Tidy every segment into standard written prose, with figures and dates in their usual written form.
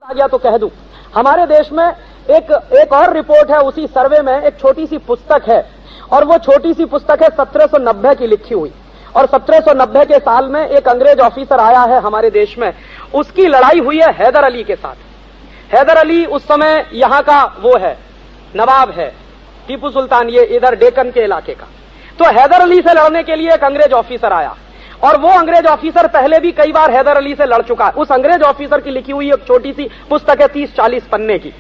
आ गया तो कह दूं, हमारे देश में एक और रिपोर्ट है, उसी सर्वे में एक छोटी सी पुस्तक है, और वो छोटी सी पुस्तक है 1790 की लिखी हुई। और 1790 के साल में एक अंग्रेज ऑफिसर आया है हमारे देश में, उसकी लड़ाई हुई है हैदर अली के साथ। हैदर अली उस समय यहां का वो है, नवाब है, टीपू सुल्तान, ये इधर डेक्कन के इलाके का। तो हैदर अली से लड़ने के लिए एक अंग्रेज ऑफिसर आया, और वो अंग्रेज ऑफिसर पहले भी कई बार हैदर अली से लड़ चुका है। उस अंग्रेज ऑफिसर की लिखी हुई एक छोटी सी पुस्तक है 30-40 पन्ने की।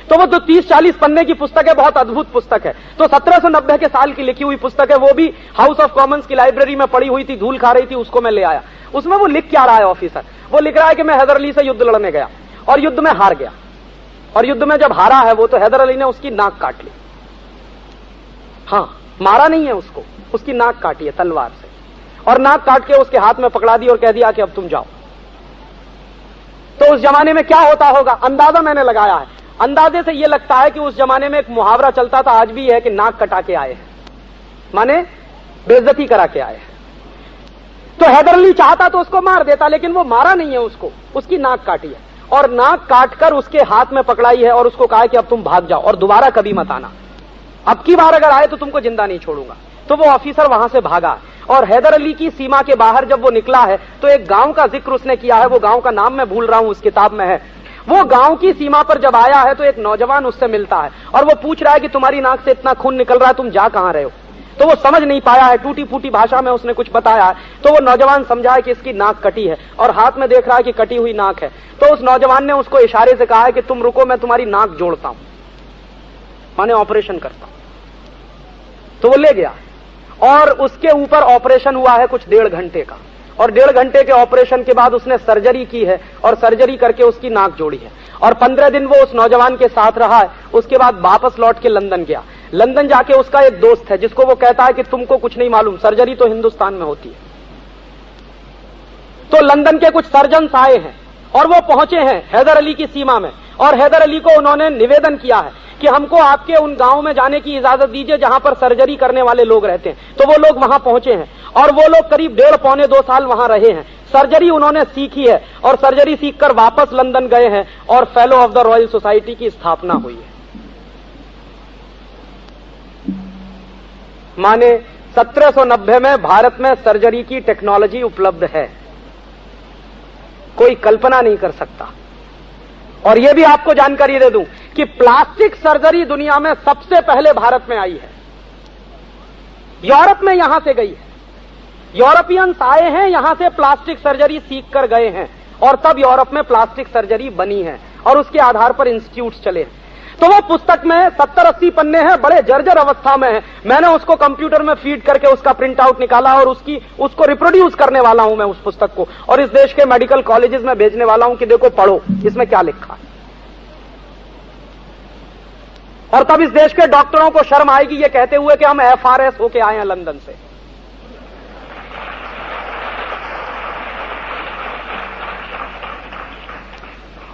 तो वो जो 30-40 पन्ने की पुस्तक है, बहुत अद्भुत पुस्तक है। तो 1790 के साल की लिखी हुई पुस्तक है, वो भी हाउस ऑफ कॉमन्स की लाइब्रेरी में पड़ी हुई थी, धूल खा रही थी, उसको मैं ले आया। उसमें वो लिख क्या रहा है ऑफिसर, वो लिख रहा है कि मैं हैदर अली से युद्ध लड़ने गया और युद्ध में हार गया, और युद्ध में जब हारा है वो, तो हैदर अली ने उसकी नाक काट ली। हाँ, मारा नहीं है उसको, उसकी नाक काटी है तलवार से, और नाक काट के उसके हाथ में पकड़ा दी और कह दिया कि अब तुम जाओ। तो उस जमाने में क्या होता होगा, अंदाजा मैंने लगाया है। अंदाजे से यह लगता है कि उस जमाने में एक मुहावरा चलता था, आज भी है, कि नाक कटा के आए हैं, माने बेइज्जती करा के आए हैं। तो हैदर अली चाहता तो उसको मार देता, लेकिन वो मारा नहीं है उसको, उसकी नाक काटी है, और नाक काटकर उसके हाथ में पकड़ाई है और उसको कहा कि अब तुम भाग जाओ और दोबारा कभी मत आना, अब की बार अगर आए तो तुमको जिंदा नहीं छोड़ूंगा। तो वो ऑफिसर वहां से भागा, और हैदर अली की सीमा के बाहर जब वो निकला है तो एक गांव का जिक्र उसने किया है, वो गांव का नाम मैं भूल रहा हूं, उस किताब में है। वो गांव की सीमा पर जब आया है तो एक नौजवान उससे मिलता है, और वो पूछ रहा है कि तुम्हारी नाक से इतना खून निकल रहा है, तुम जा कहां रहे हो। तो वो समझ नहीं पाया है, टूटी फूटी भाषा में उसने कुछ बताया है। तो वो नौजवान समझा है कि इसकी नाक कटी है, और हाथ में देख रहा है कि कटी हुई नाक है। तो उस नौजवान ने उसको इशारे से कहा है कि तुम रुको, मैं तुम्हारी नाक जोड़ता हूं, माने ऑपरेशन करता हूं। तो वो ले गया, और उसके ऊपर ऑपरेशन हुआ है कुछ 1.5 घंटे का, और 1.5 घंटे के ऑपरेशन के बाद उसने सर्जरी की है, और सर्जरी करके उसकी नाक जोड़ी है। और 15 दिन वो उस नौजवान के साथ रहा है। उसके बाद वापस लौट के लंदन गया। लंदन जाके उसका एक दोस्त है, जिसको वो कहता है कि तुमको कुछ नहीं मालूम, सर्जरी तो हिंदुस्तान में होती है। तो लंदन के कुछ सर्जन्स आए हैं, और वो पहुंचे हैं हैदर अली की सीमा में, और हैदर अली को उन्होंने निवेदन किया है कि हमको आपके उन गांव में जाने की इजाजत दीजिए जहां पर सर्जरी करने वाले लोग रहते हैं। तो वो लोग वहां पहुंचे हैं, और वो लोग करीब 1.5-2 साल वहां रहे हैं। सर्जरी उन्होंने सीखी है, और सर्जरी सीखकर वापस लंदन गए हैं, और fellow of the royal society की स्थापना हुई है। माने 1790 में भारत में सर्जरी की टेक्नोलॉजी उपलब्ध है, कोई कल्पना नहीं कर सकता। और यह भी आपको जानकारी दे दूं कि प्लास्टिक सर्जरी दुनिया में सबसे पहले भारत में आई है, यूरोप में यहां से गई है। यूरोपियंस आए हैं, यहां से प्लास्टिक सर्जरी सीख कर गए हैं, और तब यूरोप में प्लास्टिक सर्जरी बनी है, और उसके आधार पर इंस्टीट्यूट चले हैं। तो वो पुस्तक में 70-80 पन्ने हैं, बड़े जर्जर अवस्था में है। मैंने उसको कंप्यूटर में फीड करके उसका प्रिंट आउट निकाला, और उसको रिप्रोड्यूस करने वाला हूं मैं उस पुस्तक को, और इस देश के मेडिकल कॉलेजेस में भेजने वाला हूं कि देखो पढ़ो इसमें क्या लिखा है। और तब इस देश के डॉक्टरों को शर्म आएगी ये कहते हुए कि हम FRS होके आए हैं लंदन से।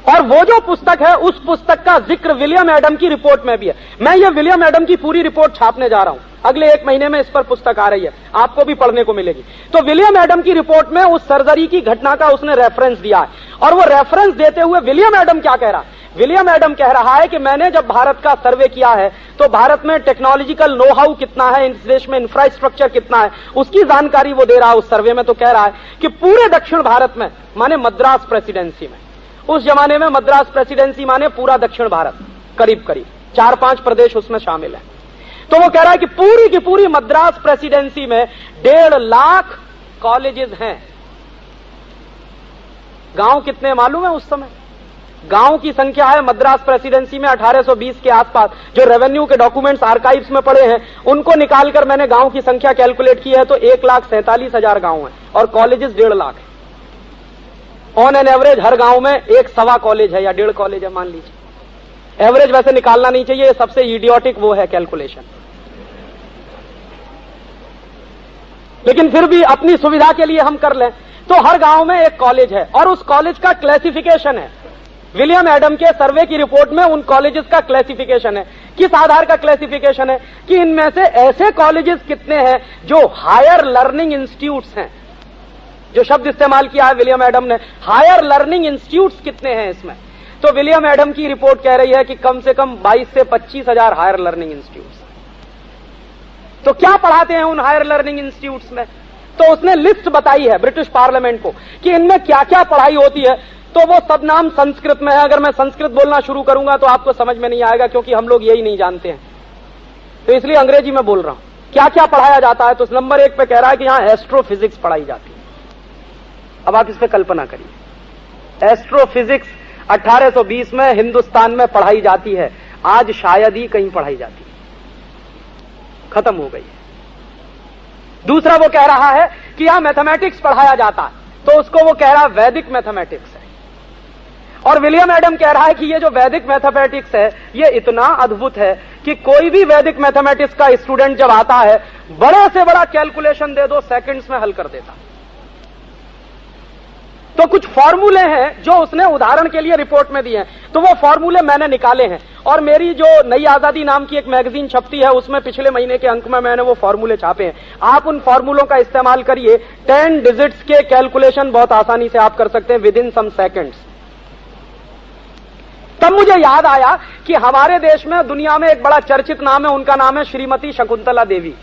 और वो जो पुस्तक है, उस पुस्तक का जिक्र विलियम एडम की रिपोर्ट में भी है। मैं ये विलियम एडम की पूरी रिपोर्ट छापने जा रहा हूं, अगले 1 महीने में इस पर पुस्तक आ रही है, आपको भी पढ़ने को मिलेगी। तो विलियम एडम की रिपोर्ट में उस सर्जरी की घटना का उसने रेफरेंस दिया है, और वो रेफरेंस देते हुए विलियम एडम क्या कह रहा है, विलियम एडम कह रहा है कि मैंने जब भारत का सर्वे किया है तो भारत में टेक्नोलॉजिकल नो हाउ कितना है, इस देश में इंफ्रास्ट्रक्चर कितना है, उसकी जानकारी वो दे रहा है उस सर्वे में। तो कह रहा है कि पूरे दक्षिण भारत में, माने मद्रास प्रेसिडेंसी में, उस जमाने में मद्रास प्रेसिडेंसी माने पूरा दक्षिण भारत, करीब करीब 4-5 प्रदेश उसमें शामिल है। तो वो कह रहा है कि पूरी की पूरी मद्रास प्रेसिडेंसी में 1.5 लाख कॉलेजेस हैं। गांव कितने मालूम है उस समय? गांव की संख्या है मद्रास प्रेसिडेंसी में 1820 के आसपास, जो रेवेन्यू के डॉक्यूमेंट्स आर्काइव्स में पड़े हैं उनको निकालकर मैंने गांव की संख्या कैलकुलेट की है, तो 1,47,000 गांव हैं, और कॉलेजेस 1.5 लाख है। ऑन एन एवरेज हर गांव में 1-1.25 कॉलेज है या 1.5 कॉलेज है, मान लीजिए। एवरेज वैसे निकालना नहीं चाहिए, सबसे इडियोटिक वो है कैलकुलेशन, लेकिन फिर भी अपनी सुविधा के लिए हम कर लें। तो हर गांव में 1 कॉलेज है, और उस कॉलेज का क्लासिफिकेशन है। विलियम एडम के सर्वे की रिपोर्ट में उन कॉलेजेस का क्लासिफिकेशन है। किस आधार का क्लासिफिकेशन है कि इनमें से ऐसे कॉलेजेस कितने हैं जो हायर लर्निंग इंस्टीट्यूट्स हैं। जो शब्द इस्तेमाल किया है विलियम एडम ने, हायर लर्निंग इंस्टीट्यूट्स कितने हैं इसमें, तो विलियम एडम की रिपोर्ट कह रही है कि कम से कम 22 से 25,000 हायर लर्निंग इंस्टीट्यूट्स। तो क्या पढ़ाते हैं उन हायर लर्निंग इंस्टीट्यूट्स में? तो उसने लिस्ट बताई है ब्रिटिश पार्लियामेंट को कि इनमें क्या क्या पढ़ाई होती है। तो वो सब नाम संस्कृत में है। अगर मैं संस्कृत बोलना शुरू करूंगा तो आपको समझ में नहीं आएगा, क्योंकि हम लोग यही नहीं जानते हैं, तो इसलिए अंग्रेजी में बोल रहा हूं। क्या क्या पढ़ाया जाता है? तो नंबर 1 पे कह रहा है कि यहां एस्ट्रोफिजिक्स पढ़ाई जाती है। अब आप इस पे कल्पना करिए, एस्ट्रोफिजिक्स 1820 में हिंदुस्तान में पढ़ाई जाती है, आज शायद ही कहीं पढ़ाई जाती है, खत्म हो गई है। दूसरा वो कह रहा है कि यहां मैथमेटिक्स पढ़ाया जाता है, तो उसको वो कह रहा है वैदिक मैथमेटिक्स है। और विलियम एडम कह रहा है कि ये जो वैदिक मैथमेटिक्स है ये इतना अद्भुत है कि कोई भी वैदिक मैथमेटिक्स का स्टूडेंट जब आता है, बड़े से बड़ा कैलकुलेशन दे दो, सेकंड्स में हल कर देता। तो कुछ फॉर्मूले हैं जो उसने उदाहरण के लिए रिपोर्ट में दिए हैं, तो वो फॉर्मूले मैंने निकाले हैं। और मेरी जो नई आजादी नाम की एक मैगजीन छपती है, उसमें पिछले महीने के अंक में मैंने वो फॉर्मूले छापे हैं। आप उन फॉर्मूलों का इस्तेमाल करिए, 10 डिजिट्स के कैलकुलेशन बहुत आसानी से आप कर सकते हैं विद इन सम सेकंड्स। तब मुझे याद आया कि हमारे देश में दुनिया में एक बड़ा चर्चित नाम है, उनका नाम है श्रीमती शकुंतला देवी।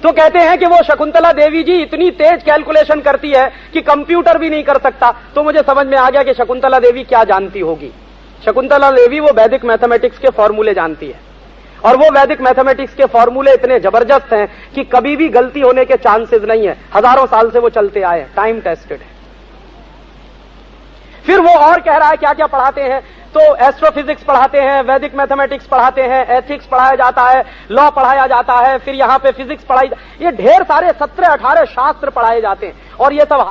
तो कहते हैं कि वो शकुंतला देवी जी इतनी तेज कैलकुलेशन करती है कि कंप्यूटर भी नहीं कर सकता। तो मुझे समझ में आ गया कि शकुंतला देवी क्या जानती होगी। शकुंतला देवी वो वैदिक मैथमेटिक्स के फॉर्मूले जानती है, और वो वैदिक मैथमेटिक्स के फॉर्मूले इतने जबरदस्त हैं कि कभी भी गलती होने के चांसेस नहीं है। हजारों साल से वो चलते आए हैं, टाइम टेस्टेड है। फिर वो और कह रहा है क्या क्या पढ़ाते हैं, तो एस्ट्रोफिजिक्स पढ़ाते हैं, वैदिक मैथमेटिक्स पढ़ाते हैं, एथिक्स पढ़ाया जाता है, लॉ पढ़ाया जाता है, फिर यहां पे फिजिक्स पढ़ाई, ये ढेर सारे 17-18 शास्त्र पढ़ाए जाते हैं। और ये सब